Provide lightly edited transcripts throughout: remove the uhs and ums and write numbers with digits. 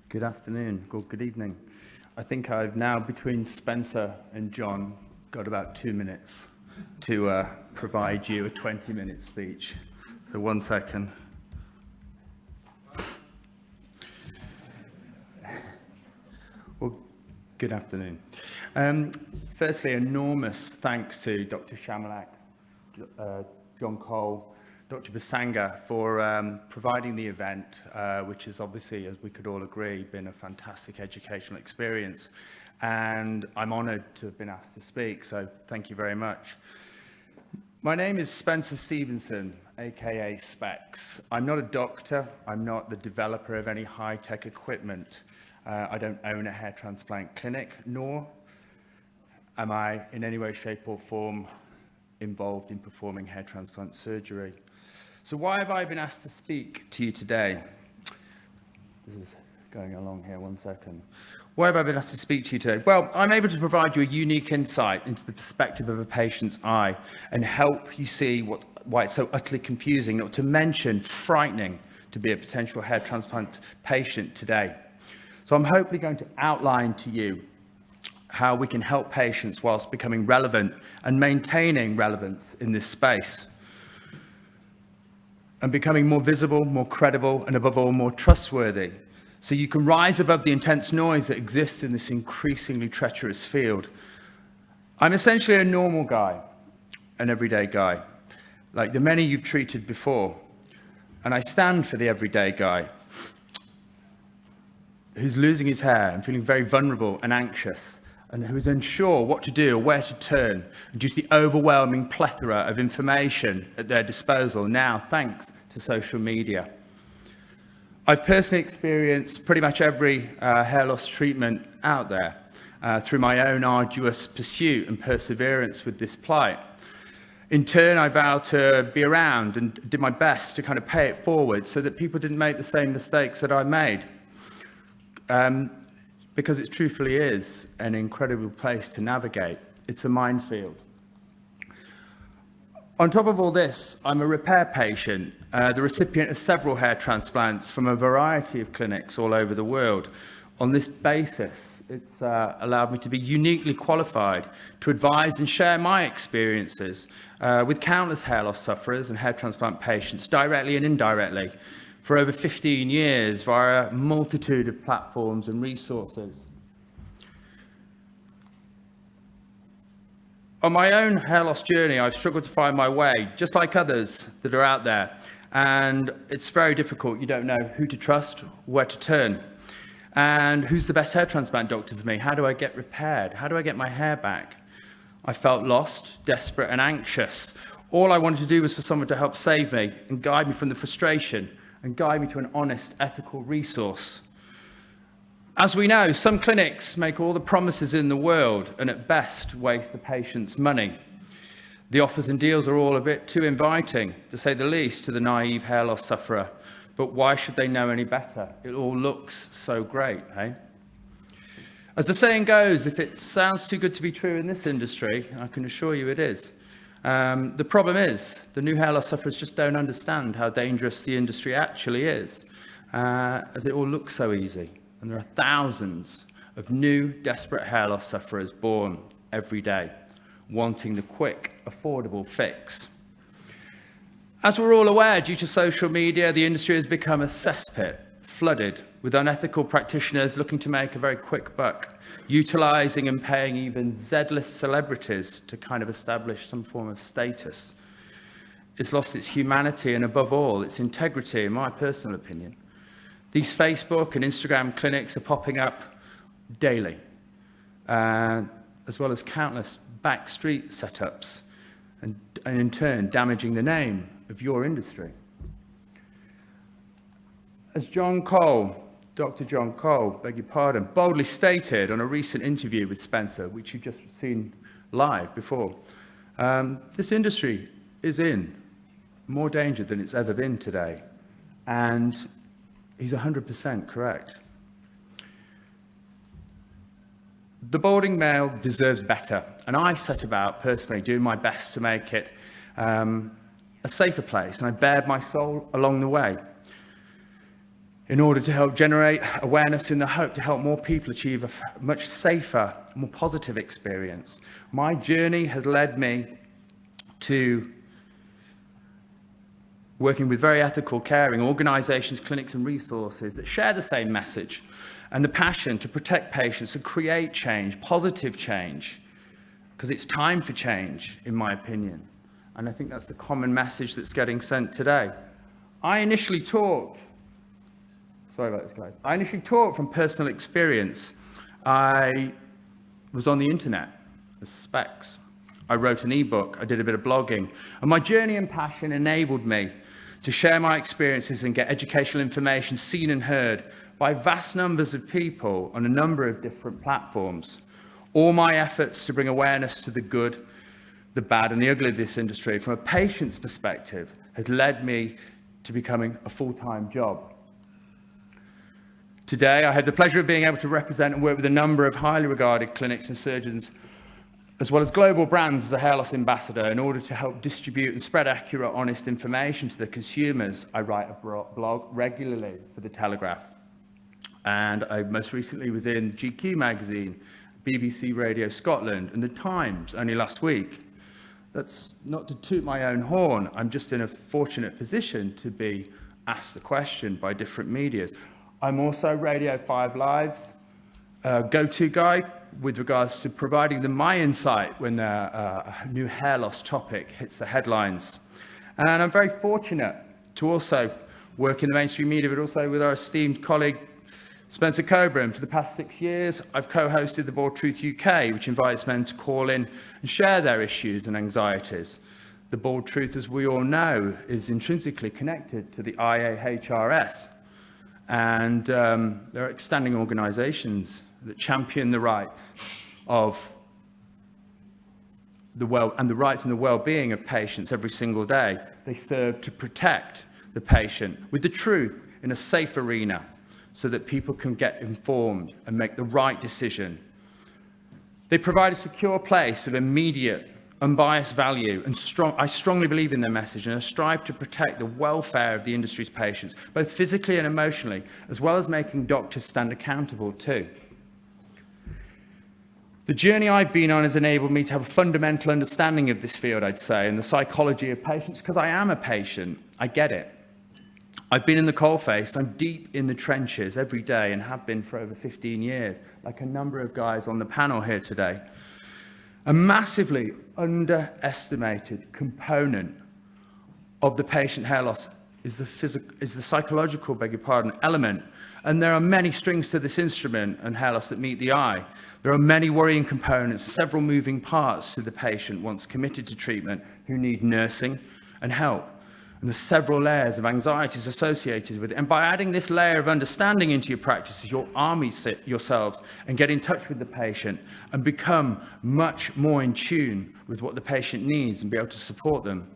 Good afternoon, or good evening. I think I've now, between Spencer and John, got about 2 minutes to provide you a 20-minute speech. So 1 second. Well, good afternoon. Firstly, enormous thanks to Dr. Shamalak, John Cole, Dr. Basanga for providing the event, which has obviously, as we could all agree, been a fantastic educational experience. And I'm honoured to have been asked to speak, so thank you very much. My name is Spencer Stevenson, aka Spex. I'm not a doctor, I'm not the developer of any high-tech equipment. I don't own a hair transplant clinic, nor am I in any way, shape or form involved in performing hair transplant surgery. So why have I been asked to speak to you today? This is going along here, 1 second. Why have I been asked to speak to you today? Well, I'm able to provide you a unique insight into the perspective of a patient's eye and help you see why it's so utterly confusing, not to mention frightening, to be a potential hair transplant patient today. So I'm hopefully going to outline to you how we can help patients whilst becoming relevant and maintaining relevance in this space, and becoming more visible, more credible, and above all, more trustworthy. So you can rise above the intense noise that exists in this increasingly treacherous field. I'm essentially a normal guy, an everyday guy, like the many you've treated before. And I stand for the everyday guy who's losing his hair and feeling very vulnerable and anxious, and who is unsure what to do or where to turn due to the overwhelming plethora of information at their disposal now, thanks to social media. I've personally experienced pretty much every hair loss treatment out there through my own arduous pursuit and perseverance with this plight. In turn, I vowed to be around and did my best to kind of pay it forward so that people didn't make the same mistakes that I made. Because it truthfully is an incredible place to navigate. It's a minefield. On top of all this, I'm a repair patient, the recipient of several hair transplants from a variety of clinics all over the world. On this basis, it's allowed me to be uniquely qualified to advise and share my experiences with countless hair loss sufferers and hair transplant patients, directly and indirectly, for over 15 years via a multitude of platforms and resources. On my own hair loss journey, I've struggled to find my way, just like others that are out there. And it's very difficult. You don't know who to trust, where to turn. And who's the best hair transplant doctor for me? How do I get repaired? How do I get my hair back? I felt lost, desperate, and anxious. All I wanted to do was for someone to help save me and guide me from the frustration and guide me to an honest, ethical resource. As we know, some clinics make all the promises in the world and at best waste the patient's money. The offers and deals are all a bit too inviting, to say the least, to the naive hair loss sufferer. But why should they know any better? It all looks so great, eh? As the saying goes, if it sounds too good to be true in this industry, I can assure you it is. The problem is, the new hair loss sufferers just don't understand how dangerous the industry actually is, as it all looks so easy. And there are thousands of new, desperate hair loss sufferers born every day, wanting the quick, affordable fix. As we're all aware, due to social media, the industry has become a cesspit, flooded with unethical practitioners looking to make a very quick buck, utilizing and paying even Z-list celebrities to kind of establish some form of status. It's lost its humanity and, above all, its integrity, in my personal opinion. These Facebook and Instagram clinics are popping up daily, as well as countless backstreet setups, and in turn damaging the name of your industry. As John Cole, Dr. John Cole, beg your pardon, boldly stated on a recent interview with Spencer, which you've just seen live before, this industry is in more danger than it's ever been today. And he's 100% correct. The balding male deserves better, and I set about personally doing my best to make it a safer place, and I bared my soul along the way. in order to help generate awareness in the hope to help more people achieve a much safer, more positive experience. My journey has led me to working with very ethical, caring organisations, clinics and resources that share the same message and the passion to protect patients and create change, positive change, because it's time for change, in my opinion. And I think that's the common message that's getting sent today. I initially taught from personal experience. I was on the internet as Spex. I wrote an ebook, I did a bit of blogging, and my journey and passion enabled me to share my experiences and get educational information seen and heard by vast numbers of people on a number of different platforms. All my efforts to bring awareness to the good, the bad and the ugly of this industry from a patient's perspective has led me to becoming a full-time job. Today, I have the pleasure of being able to represent and work with a number of highly regarded clinics and surgeons, as well as global brands as a hair loss ambassador in order to help distribute and spread accurate, honest information to the consumers. I write a blog regularly for The Telegraph. And I most recently was in GQ magazine, BBC Radio Scotland, and The Times only last week. That's not to toot my own horn. I'm just in a fortunate position to be asked the question by different medias. I'm also Radio 5 Live's go-to guy with regards to providing them my insight when a new hair loss topic hits the headlines. And I'm very fortunate to also work in the mainstream media, but also with our esteemed colleague, Spencer Coburn. For the past 6 years, I've co-hosted the Bald Truth UK, which invites men to call in and share their issues and anxieties. The Bald Truth, as we all know, is intrinsically connected to the IAHRS. And there are outstanding organisations that champion the rights of the rights and the well-being of patients every single day. They serve to protect the patient with the truth in a safe arena so that people can get informed and make the right decision. They provide a secure place of immediate, unbiased value, and I strongly believe in their message, and I strive to protect the welfare of the industry's patients, both physically and emotionally, as well as making doctors stand accountable too. The journey I've been on has enabled me to have a fundamental understanding of this field, I'd say, and the psychology of patients, because I am a patient. I get it. I've been in the coalface. I'm deep in the trenches every day and have been for over 15 years, like a number of guys on the panel here today. A massively underestimated component of the patient hair loss is the psychological, element. And there are many strings to this instrument and hair loss that meet the eye. There are many worrying components, several moving parts to the patient once committed to treatment who need nursing and help. And there's several layers of anxieties associated with it. And by adding this layer of understanding into your practices, you'll arm yourselves and get in touch with the patient and become much more in tune with what the patient needs and be able to support them.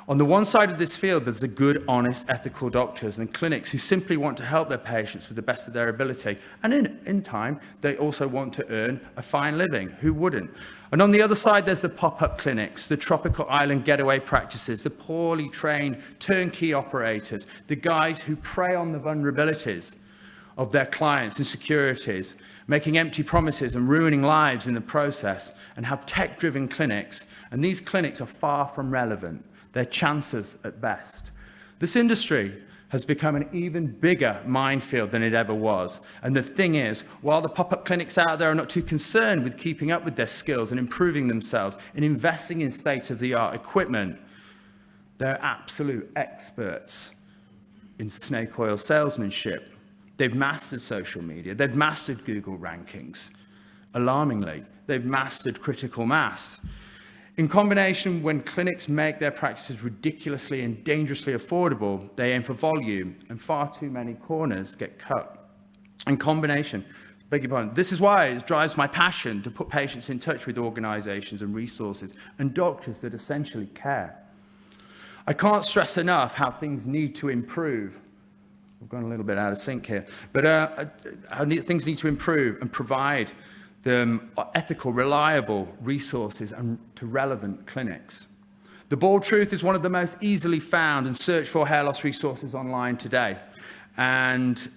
On the one side of this field, there's the good, honest, ethical doctors and clinics who simply want to help their patients with the best of their ability. And in time, they also want to earn a fine living. Who wouldn't? And on the other side, there's the pop-up clinics, the tropical island getaway practices, the poorly trained turnkey operators, the guys who prey on the vulnerabilities of their clients' insecurities, making empty promises and ruining lives in the process, and have tech-driven clinics. And these clinics are far from relevant. They're chances at best. This industry has become an even bigger minefield than it ever was. And the thing is, while the pop-up clinics out there are not too concerned with keeping up with their skills and improving themselves and investing in state-of-the-art equipment, they're absolute experts in snake oil salesmanship. They've mastered social media. They've mastered Google rankings. Alarmingly, they've mastered critical mass. In combination, when clinics make their practices ridiculously and dangerously affordable, they aim for volume, and far too many corners get cut. In combination, beg your pardon, this is why it drives my passion to put patients in touch with organisations and resources and doctors that essentially care. I can't stress enough how things need to improve. We've gone a little bit out of sync here, but things need to improve and provide the ethical, reliable resources and to relevant clinics. The Bald Truth is one of the most easily found and searched for hair loss resources online today. and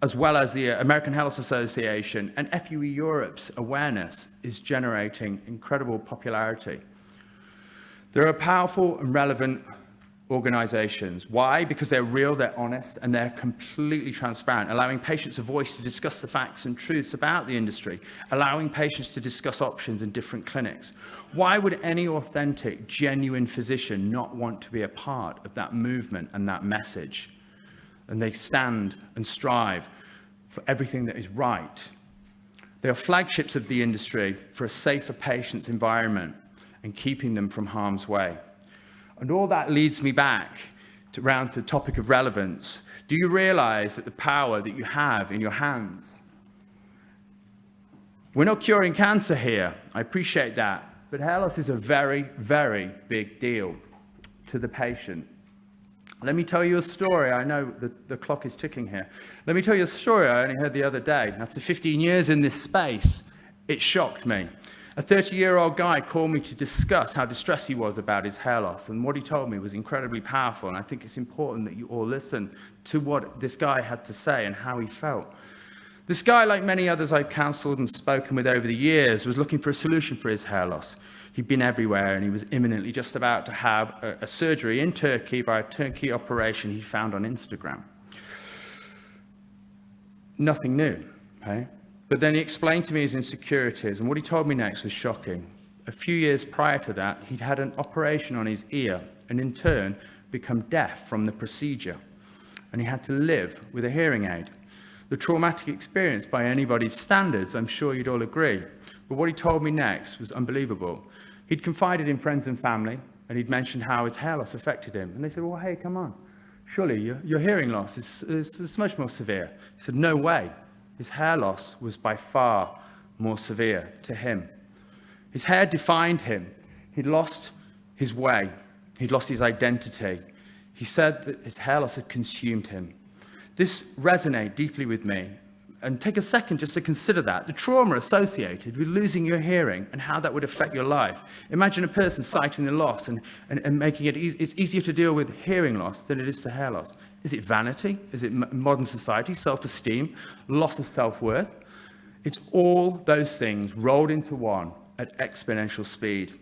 as well as the American Health Association and FUE Europe's awareness is generating incredible popularity. There are powerful and relevant organizations. Why? Because they're real, they're honest, and they're completely transparent, allowing patients a voice to discuss the facts and truths about the industry, allowing patients to discuss options in different clinics. Why would any authentic, genuine physician not want to be a part of that movement and that message? And they stand and strive for everything that is right. They are flagships of the industry for a safer patients' environment and keeping them from harm's way. And all that leads me back around to the topic of relevance. Do you realize that the power that you have in your hands? We're not curing cancer here. I appreciate that. But hair loss is a very, very big deal to the patient. Let me tell you a story. I know the clock is ticking here. Let me tell you a story I only heard the other day. After 15 years in this space, it shocked me. A 30-year-old guy called me to discuss how distressed he was about his hair loss, and what he told me was incredibly powerful, and I think it's important that you all listen to what this guy had to say and how he felt. This guy, like many others I've counseled and spoken with over the years, was looking for a solution for his hair loss. He'd been everywhere, and he was imminently just about to have a surgery in Turkey by a turnkey operation he found on Instagram. Nothing new, okay? But then he explained to me his insecurities, and what he told me next was shocking. A few years prior to that, he'd had an operation on his ear, and in turn, become deaf from the procedure. And he had to live with a hearing aid. The traumatic experience by anybody's standards, I'm sure you'd all agree. But what he told me next was unbelievable. He'd confided in friends and family, and he'd mentioned how his hair loss affected him. And they said, well, hey, come on. Surely your hearing loss is much more severe. He said, no way. His hair loss was by far more severe to him. His hair defined him. He'd lost his way. He'd lost his identity. He said that his hair loss had consumed him. This resonated deeply with me. And take a second just to consider that. The trauma associated with losing your hearing and how that would affect your life. Imagine a person citing the loss and making it easy. It's easier to deal with hearing loss than it is to hair loss. Is it vanity? Is it modern society, self-esteem, loss of self-worth? It's all those things rolled into one at exponential speed.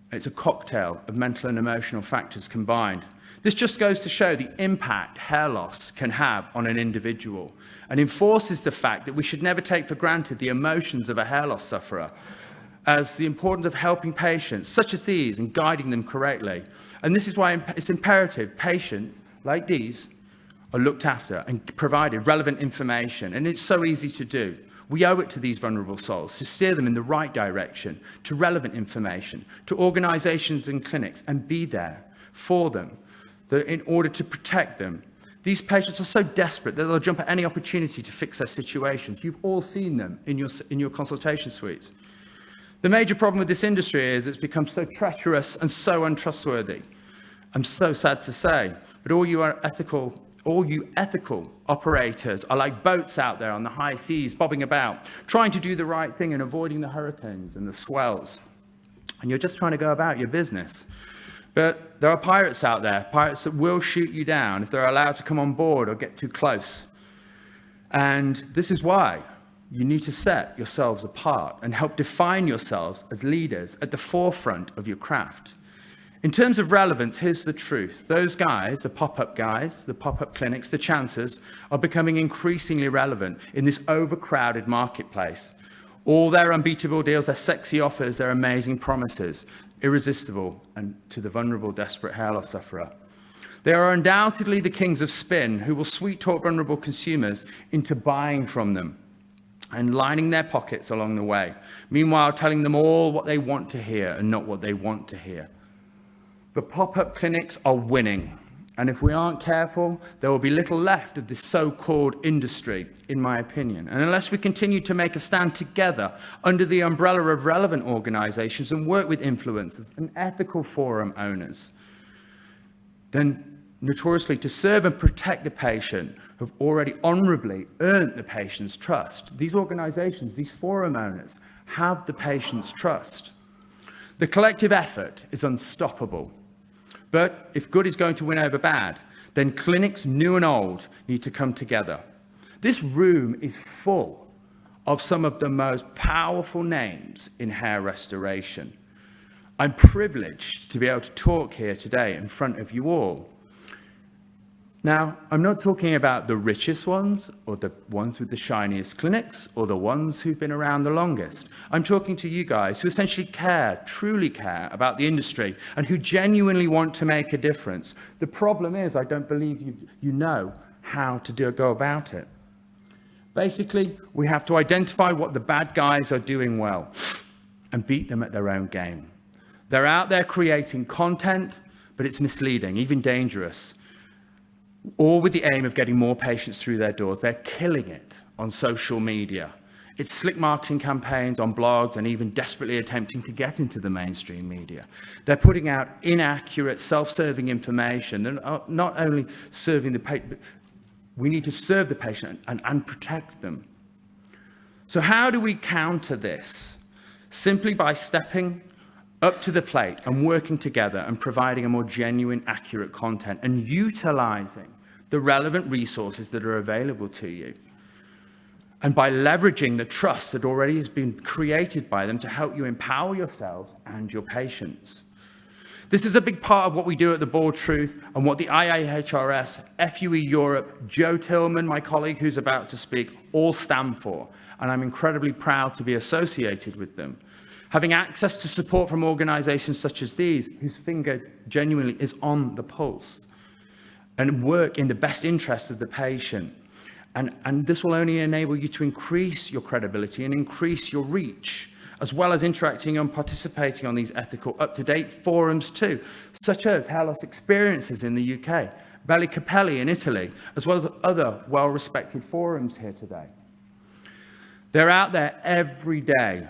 It's a cocktail of mental and emotional factors combined. This just goes to show the impact hair loss can have on an individual and enforces the fact that we should never take for granted the emotions of a hair loss sufferer, as the importance of helping patients such as these and guiding them correctly. And this is why it's imperative patients like these are looked after and provided relevant information, and it's so easy to do. We owe it to these vulnerable souls to steer them in the right direction, to relevant information, to organizations and clinics, and be there for them in order to protect them. These patients are so desperate that they'll jump at any opportunity to fix their situations. You've all seen them in your consultation suites. The major problem with this industry is it's become so treacherous and so untrustworthy. I'm so sad to say, but all you ethical operators are like boats out there on the high seas, bobbing about, trying to do the right thing and avoiding the hurricanes and the swells. And you're just trying to go about your business. But there are pirates out there, pirates that will shoot you down if they're allowed to come on board or get too close. And this is why you need to set yourselves apart and help define yourselves as leaders at the forefront of your craft. In terms of relevance, here's the truth. Those guys, the pop-up guys, the pop-up clinics, the chancers, are becoming increasingly relevant in this overcrowded marketplace. All their unbeatable deals, their sexy offers, their amazing promises, irresistible and to the vulnerable, desperate hair loss sufferer. They are undoubtedly the kings of spin who will sweet-talk vulnerable consumers into buying from them and lining their pockets along the way, meanwhile telling them all what they want to hear and not what they want to hear. The pop-up clinics are winning, and if we aren't careful, there will be little left of this so-called industry, in my opinion. And unless we continue to make a stand together under the umbrella of relevant organizations and work with influencers and ethical forum owners, then notoriously to serve and protect the patient have already honorably earned the patient's trust. These organizations, these forum owners, have the patient's trust. The collective effort is unstoppable. But if good is going to win over bad, then clinics, new and old, need to come together. This room is full of some of the most powerful names in hair restoration. I'm privileged to be able to talk here today in front of you all. Now, I'm not talking about the richest ones, or the ones with the shiniest clinics, or the ones who've been around the longest. I'm talking to you guys who essentially care, truly care about the industry, and who genuinely want to make a difference. The problem is, I don't believe you know how to go about it. Basically, we have to identify what the bad guys are doing well and beat them at their own game. They're out there creating content, but it's misleading, even dangerous, all with the aim of getting more patients through their doors. They're killing it on social media. It's slick marketing campaigns on blogs and even desperately attempting to get into the mainstream media. They're putting out inaccurate, self-serving information. They're not only serving the patient, we need to serve the patient and protect them. So how do we counter this? Simply by stepping up to the plate and working together and providing a more genuine, accurate content and utilizing the relevant resources that are available to you. And by leveraging the trust that already has been created by them to help you empower yourselves and your patients. This is a big part of what we do at the Bold Truth and what the IAHRS, FUE Europe, Joe Tillman, my colleague who's about to speak, all stand for. And I'm incredibly proud to be associated with them. Having access to support from organizations such as these, whose finger genuinely is on the pulse, and work in the best interest of the patient. And this will only enable you to increase your credibility and increase your reach, as well as interacting and participating on these ethical, up-to-date forums too, such as Hair Loss Experiences in the UK, Belli Capelli in Italy, as well as other well-respected forums here today. They're out there every day,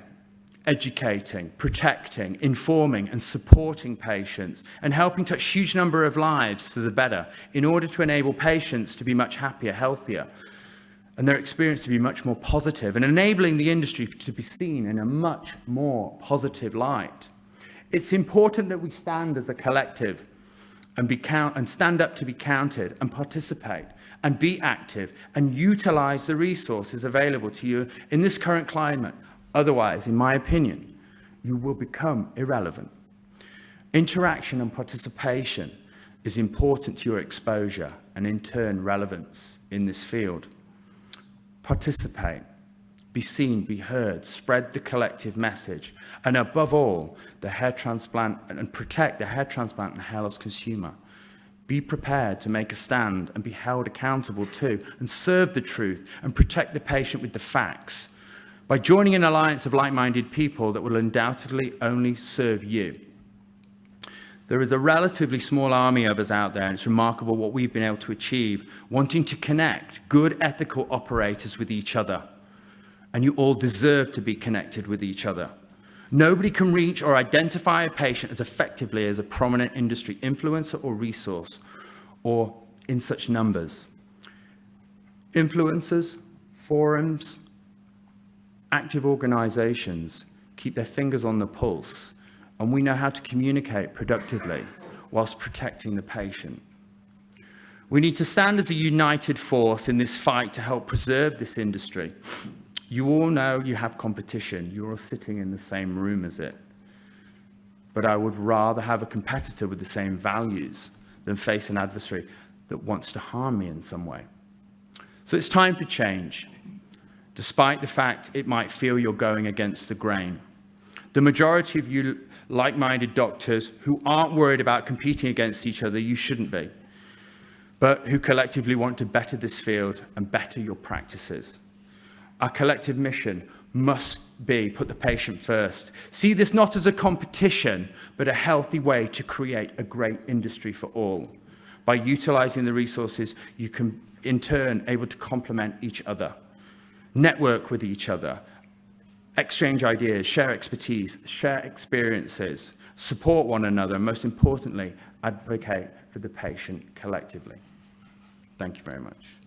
educating, protecting, informing, and supporting patients, and helping touch a huge number of lives for the better in order to enable patients to be much happier, healthier, and their experience to be much more positive, and enabling the industry to be seen in a much more positive light. It's important that we stand as a collective and stand up to be counted and participate and be active and utilize the resources available to you in this current climate. Otherwise, in my opinion, you will become irrelevant. Interaction and participation is important to your exposure and, in turn, relevance in this field. Participate, be seen, be heard, spread the collective message, and above all, the hair transplant and protect the hair transplant and hair loss consumer. Be prepared to make a stand and be held accountable too, and serve the truth and protect the patient with the facts, by joining an alliance of like-minded people that will undoubtedly only serve you. There is a relatively small army of us out there, and it's remarkable what we've been able to achieve, wanting to connect good ethical operators with each other. And you all deserve to be connected with each other. Nobody can reach or identify a patient as effectively as a prominent industry influencer or resource, or in such numbers. Influencers, forums, active organizations keep their fingers on the pulse, and we know how to communicate productively whilst protecting the patient. We need to stand as a united force in this fight to help preserve this industry. You all know you have competition. You're all sitting in the same room as it. But I would rather have a competitor with the same values than face an adversary that wants to harm me in some way. So it's time to change, despite the fact it might feel you're going against the grain. The majority of you like-minded doctors who aren't worried about competing against each other, you shouldn't be, but who collectively want to better this field and better your practices. Our collective mission must be put the patient first. See this not as a competition, but a healthy way to create a great industry for all. By utilizing the resources, you can in turn able to complement each other, network with each other, exchange ideas, share expertise, share experiences, support one another, and most importantly, advocate for the patient collectively. Thank you very much.